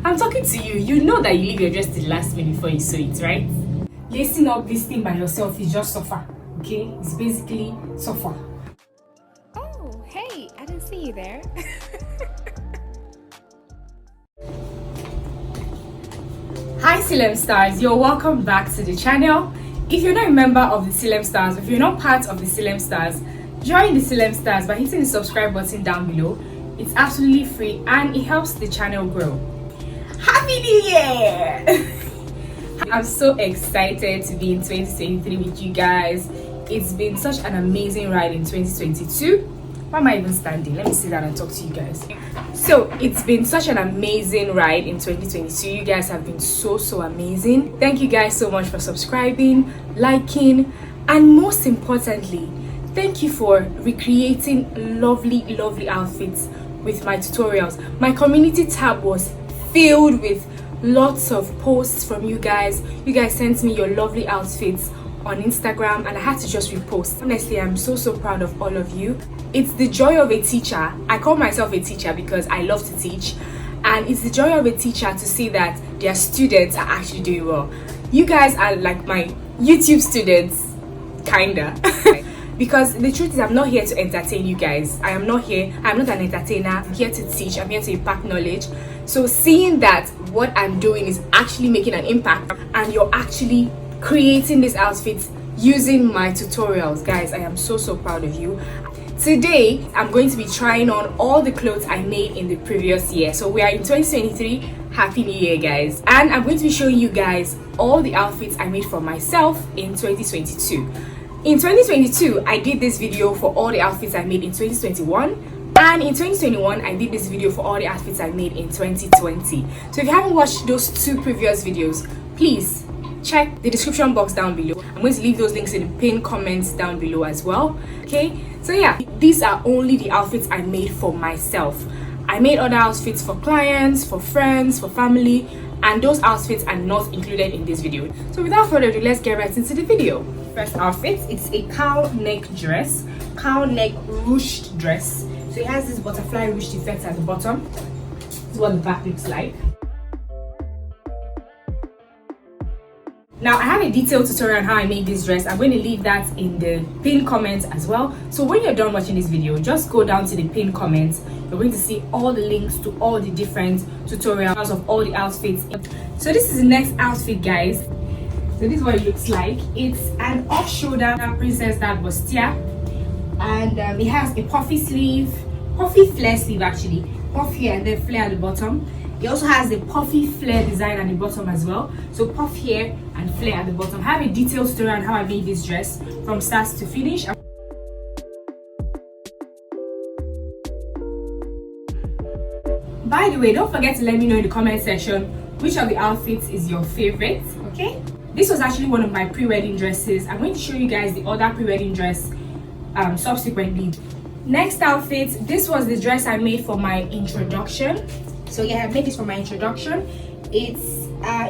I'm talking to you. You know that you leave your dress to the last minute before you sew it, right? Lacing up this thing by yourself is just suffer, okay? It's basically suffer. Oh, hey, I didn't see you there. Hi Silem stars, you're welcome back to the channel. If you're not a member of the Silem stars, if you're not part of the Silem stars, join the Silem stars by hitting the subscribe button down below. It's absolutely free and it helps the channel grow. Happy New Year! I'm so excited to be in 2023 with you guys. It's been such an amazing ride in 2022. Why am I even standing? Let me sit down and talk to you guys. So it's been such an amazing ride in 2022. You guys have been so amazing. Thank you guys so much for subscribing, liking, and most importantly, thank you for recreating lovely outfits with my tutorials. My community tab was filled with lots of posts from you guys. You guys sent me your lovely outfits on Instagram and I had to just repost. Honestly, I'm so proud of all of you. It's the joy of a teacher. I call myself a teacher because I love to teach, and it's the joy of a teacher to see that their students are actually doing well. You guys are like my YouTube students, kinda. Because the truth is, I'm not here to entertain you guys. I'm not an entertainer. I'm here to teach. I'm here to impart knowledge. So seeing that what I'm doing is actually making an impact and you're actually creating these outfits using my tutorials, guys, I am so proud of you. Today I'm going to be trying on all the clothes I made in the previous year. So we are in 2023. Happy New Year, guys. And I'm going to be showing you guys all the outfits I made for myself in 2022. In 2022 I did this video for all the outfits I made in 2021, and in 2021 I did this video for all the outfits I made in 2020. So if you haven't watched those two previous videos, please check the description box down below. I'm going to leave those links in the pinned comments down below as well. Okay, so yeah, these are only the outfits I made for myself. I made other outfits for clients, for friends, for family, and those outfits are not included in this video. So without further ado, let's get right into the video. First outfit, it's a cow neck dress, cow neck ruched dress. So it has this butterfly ruched effect at the bottom. This is what the back looks like. Now I have a detailed tutorial on how I made this dress. I'm going to leave that in the pinned comments as well. So when you're done watching this video, just go down to the pinned comments. You're going to see all the links to all the different tutorials of all the outfits. So this is the next outfit, guys. So this is what it looks like. It's an off-shoulder princess that bustier, and it has a puffy sleeve, puffy flare sleeve actually, puff here and then flare at the bottom. It also has a puffy flare design at the bottom as well. So puff here and flare at the bottom. I have a detailed story on how I made this dress from start to finish. By the way, don't forget to let me know in the comment section which of the outfits is your favorite, okay? This was actually one of my pre-wedding dresses. I'm going to show you guys the other pre-wedding dress subsequently. Next outfit, this was the dress I made for my introduction. So yeah, I made this for my introduction. It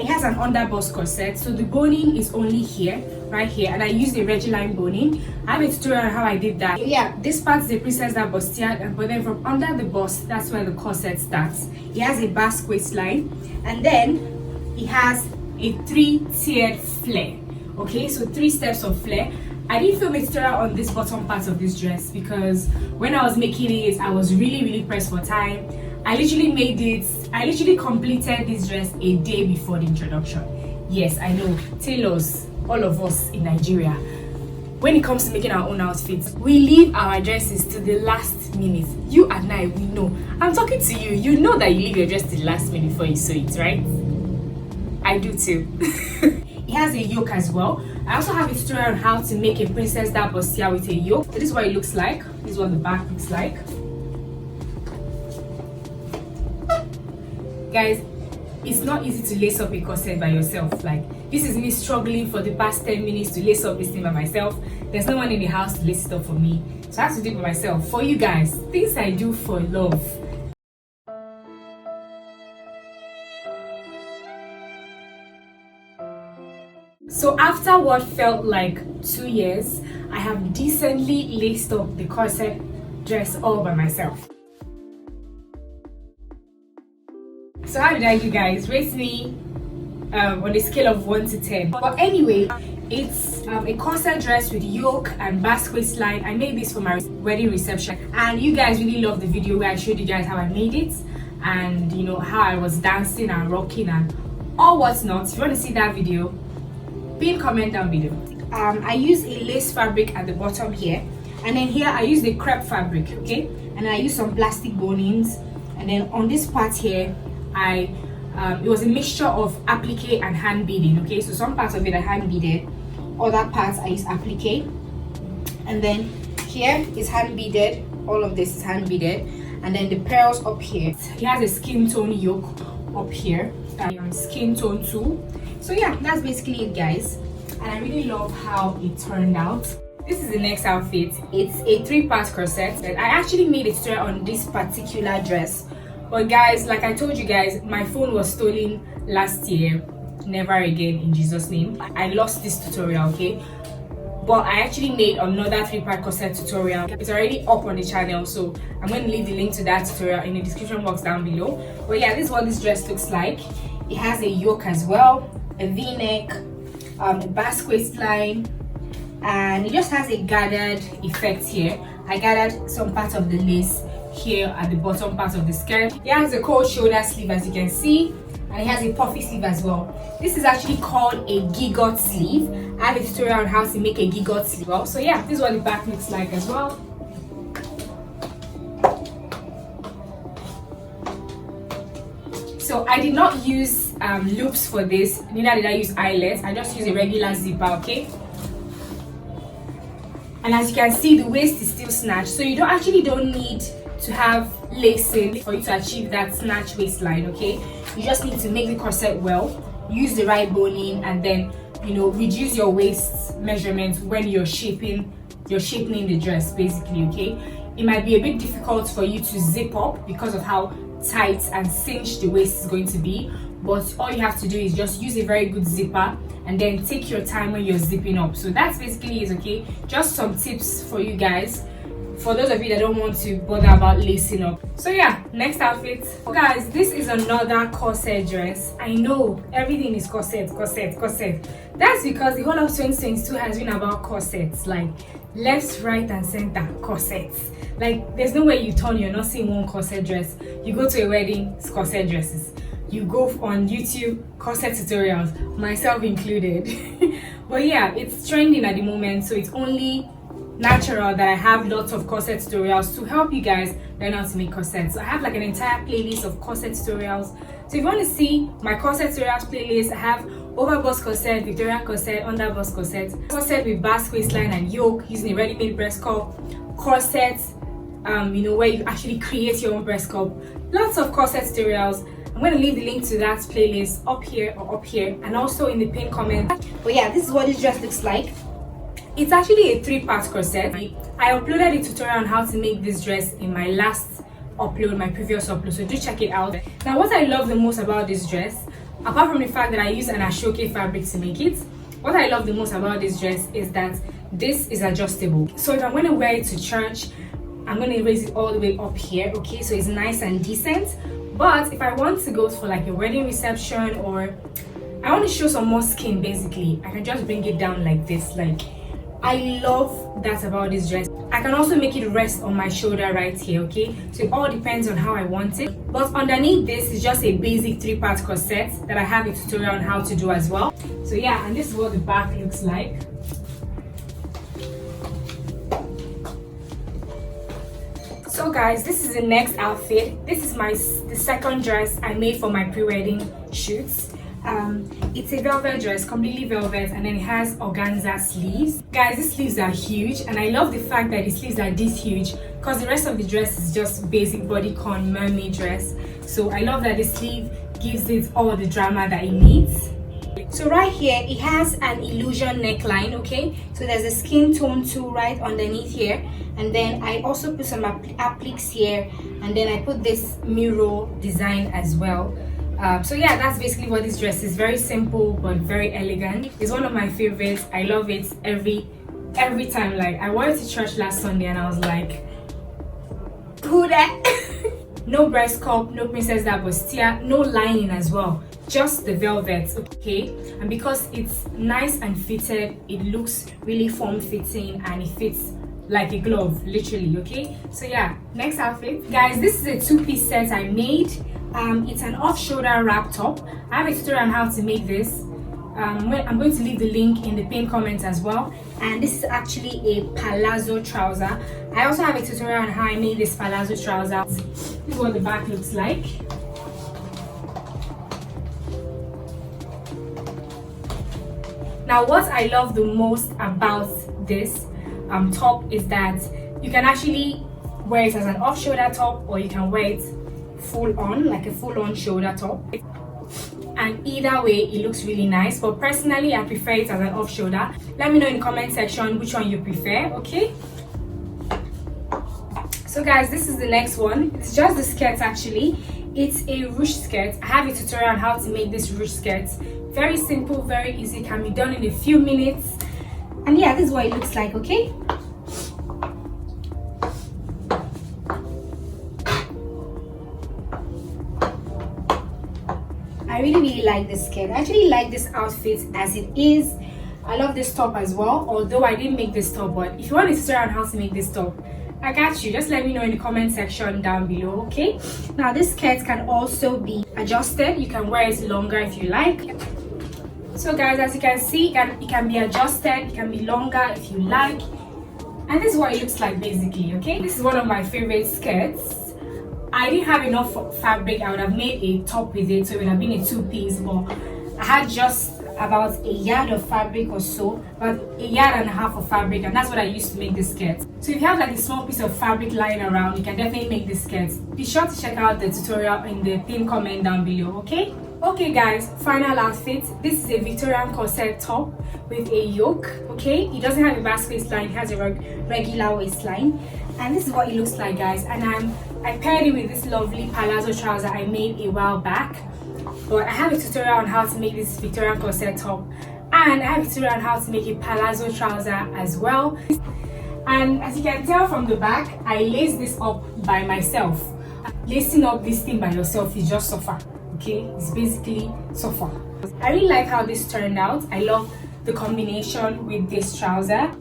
has an underbust corset, so the boning is only here, right here, and I used a Regiline boning. I have a tutorial on how I did that. Yeah, this part is a princess that bustier, but then from under the bust, that's where the corset starts. It has a basque waistline, and then it has a 3-tiered flare. Okay, so 3 steps of flare. I didn't film a tutorial on this bottom part of this dress because when I was making it, I was really pressed for time. I literally completed this dress a day before the introduction. Yes, I know, tailors, all of us in Nigeria, when it comes to making our own outfits, we leave our dresses to the last minute. You and I, we know. I'm talking to you. You know that you leave your dress to the last minute before you sew it, right? I do too. It has a yoke as well. I also have a tutorial on how to make a princess that bustier with a yoke. So this is what it looks like. This is what the back looks like. Guys, it's not easy to lace up a corset by yourself. Like, this is me struggling for the past 10 minutes to lace up this thing by myself. There's no one in the house to lace it up for me, so I have to do it by myself. For you guys, things I do for love. So after what felt like 2 years, I have decently laced up the corset dress all by myself. So So how did I do, guys? Rate me on a scale of 1 to 10. But anyway, it's a corset dress with yoke and basque waistline. I made this for my wedding reception, and you guys really loved the video where I showed you guys how I made it, and you know how I was dancing and rocking and all what's not. If you want to see that video, pin comment down below. I use a lace fabric at the bottom here, and then here I use the crepe fabric, okay, and I use some plastic bonings, and then on this part here it was a mixture of applique and hand beading, okay. So some parts of it I hand beaded, other parts I use applique, and then here is hand beaded. All of this is hand beaded, and then the pearls up here. He has a skin tone yoke up here, skin tone too. So yeah, that's basically it, guys, and I really love how it turned out. This is the next outfit. It's a 3-part corset. I actually made a tutorial on this particular dress, but guys, like I told you guys, my phone was stolen last year. Never again, in Jesus' name. I lost this tutorial, okay, but I actually made another 3-part corset tutorial. It's already up on the channel, so I'm going to leave the link to that tutorial in the description box down below. But yeah, this is what this dress looks like. It has a yoke as well, a v-neck, a basque waistline, and it just has a gathered effect here. I gathered some part of the lace here at the bottom part of the skirt. It has a cold shoulder sleeve, as you can see, and it has a puffy sleeve as well. This is actually called a gigot sleeve. I have a tutorial on how to make a gigot sleeve. So yeah, this is what the back looks like as well. So I did not use loops for this, neither did I use eyelets. I just used a regular zipper, okay. And as you can see, the waist is still snatched, so you don't need to have lacing for you to achieve that snatch waistline, okay. You just need to make the corset well, use the right boning, and then reduce your waist measurements when you're shaping the dress, basically, okay. It might be a bit difficult for you to zip up because of how tight and cinched the waist is going to be, but all you have to do is just use a very good zipper and then take your time when you're zipping up. So that's basically it, okay. Just some tips for you guys, for those of you that don't want to bother about lacing up. So yeah, next outfit. Guys, this is another corset dress. I know everything is corset. That's because the whole of 2022 has been about corsets, like left, right and center corsets. Like there's no way you turn, you're not seeing one corset dress. You go to a wedding, it's corset dresses. You go on YouTube, corset tutorials, myself included. But yeah, it's trending at the moment, so it's only natural that I have lots of corset tutorials to help you guys learn how to make corsets. So I have like an entire playlist of corset tutorials. So if you want to see my corset tutorials playlist, I have overbust corset, Victorian corset, underbust corset, corset with basque waistline and yoke using a ready-made breast cup, corset where you actually create your own breast cup. Lots of corset tutorials. I'm going to leave the link to that playlist up here or up here, and also in the pinned comment. But yeah, this is what this dress looks like. It's actually a 3-part corset. I uploaded a tutorial on how to make this dress in my last upload, my previous upload, so do check it out. Now, what I love the most about this dress, apart from the fact that I use an okeke fabric to make it, what I love the most about this dress is that this is adjustable. So if I'm going to wear it to church, I'm going to raise it all the way up here, okay, so it's nice and decent. But if I want to go for like a wedding reception, or I want to show some more skin, basically, I can just bring it down like this. Like, I love that about this dress. I can also make it rest on my shoulder right here, okay, so it all depends on how I want it. But underneath this is just a basic 3-part corset that I have a tutorial on how to do as well. So yeah, and this is what the back looks like. So guys, this is the next outfit. This is the second dress I made for my pre-wedding shoots. It's a velvet dress, completely velvet, and then it has organza sleeves. Guys, these sleeves are huge, and I love the fact that the sleeves are this huge because the rest of the dress is just basic bodycon mermaid dress. So I love that the sleeve gives it all the drama that it needs. So right here, it has an illusion neckline, okay? So there's a skin tone too right underneath here. And then I also put some appliques here. And then I put this mural design as well. So yeah, that's basically what this dress is. Very simple, but very elegant. It's one of my favorites. I love it every time. Like, I wore it to church last Sunday and I was like, who that? No breast cup, no princess that bustier, no lining as well, just the velvet. Okay, and because it's nice and fitted, it looks really form-fitting and it fits like a glove, literally. Okay, so yeah, next outfit, guys. This is a two-piece set I made. It's an off-shoulder wrap top. I have a tutorial on how to make this. I'm going to leave the link in the pinned comment as well. And this is actually a palazzo trouser. I also have a tutorial on how I made this palazzo trouser. This is what the back looks like. Now, what I love the most about this top is that you can actually wear it as an off-shoulder top, or you can wear it full on, like a full-on shoulder top. And either way, it looks really nice, but personally I prefer it as an off-shoulder. Let me know in the comment section which one you prefer. Okay, so guys, this is the next one. It's just the skirt. Actually, it's a ruche skirt. I have a tutorial on how to make this ruche skirt. Very simple, very easy, can be done in a few minutes. And yeah, this is what it looks like. Okay, I really like this skirt. I actually like this outfit as it is. I love this top as well, although I didn't make this top. But if you want a tutorial on how to make this top, I got you. Just let me know in the comment section down below. Okay, now this skirt can also be adjusted. You can wear it longer if you like. So guys, as you can see, it can be adjusted, it can be longer if you like. And this is what it looks like basically. Okay, this is one of my favorite skirts. I didn't have enough fabric. I would have made a top with it, so it would have been a two-piece, but I had just about a yard of fabric or so, about a yard and a half of fabric, and that's what I used to make this skirt. So if you have like a small piece of fabric lying around, you can definitely make this skirt. Be sure to check out the tutorial in the pinned comment down below. Okay guys, final outfit. This is a Victorian corset top with a yoke. Okay, it doesn't have a basque waistline, it has a regular waistline, and this is what it looks like, guys. And I paired it with this lovely palazzo trouser I made a while back. But I have a tutorial on how to make this Victorian corset top, and I have a tutorial on how to make a palazzo trouser as well. And as you can tell from the back, I laced this up by myself. Lacing up this thing by yourself is just suffer. Okay, it's basically suffer. I really like how this turned out. I love the combination with this trouser.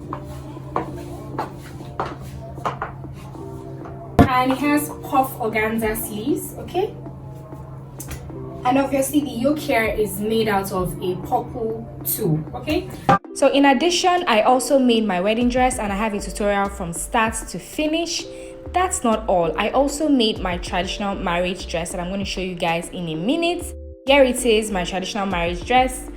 And it has puff organza sleeves. Okay, and obviously the yoke here is made out of a purple too. Okay, so in addition, I also made my wedding dress, and I have a tutorial from start to finish. That's not all. I also made my traditional marriage dress, and I'm going to show you guys in a minute. Here it is, my traditional marriage dress.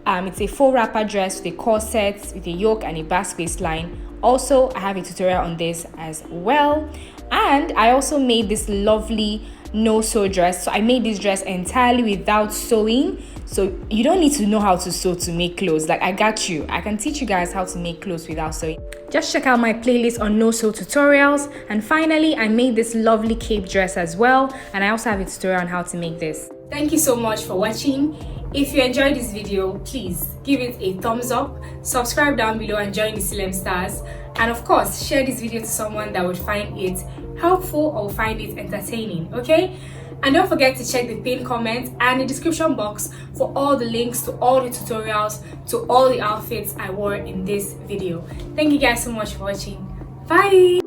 It's a full wrapper dress with a corset, with a yoke and a basque waistline. Also, I have a tutorial on this as well. And I also made this lovely no-sew dress. So I made this dress entirely without sewing. So you don't need to know how to sew to make clothes. Like, I got you. I can teach you guys how to make clothes without sewing. Just check out my playlist on no-sew tutorials. And finally, I made this lovely cape dress as well. And I also have a tutorial on how to make this. Thank you so much for watching. If you enjoyed this video, please give it a thumbs up, subscribe down below and join the Silem Stars. And of course, share this video to someone that would find it helpful or find it entertaining. Okay? And don't forget to check the pinned comment and the description box for all the links to all the tutorials, to all the outfits I wore in this video. Thank you guys so much for watching. Bye!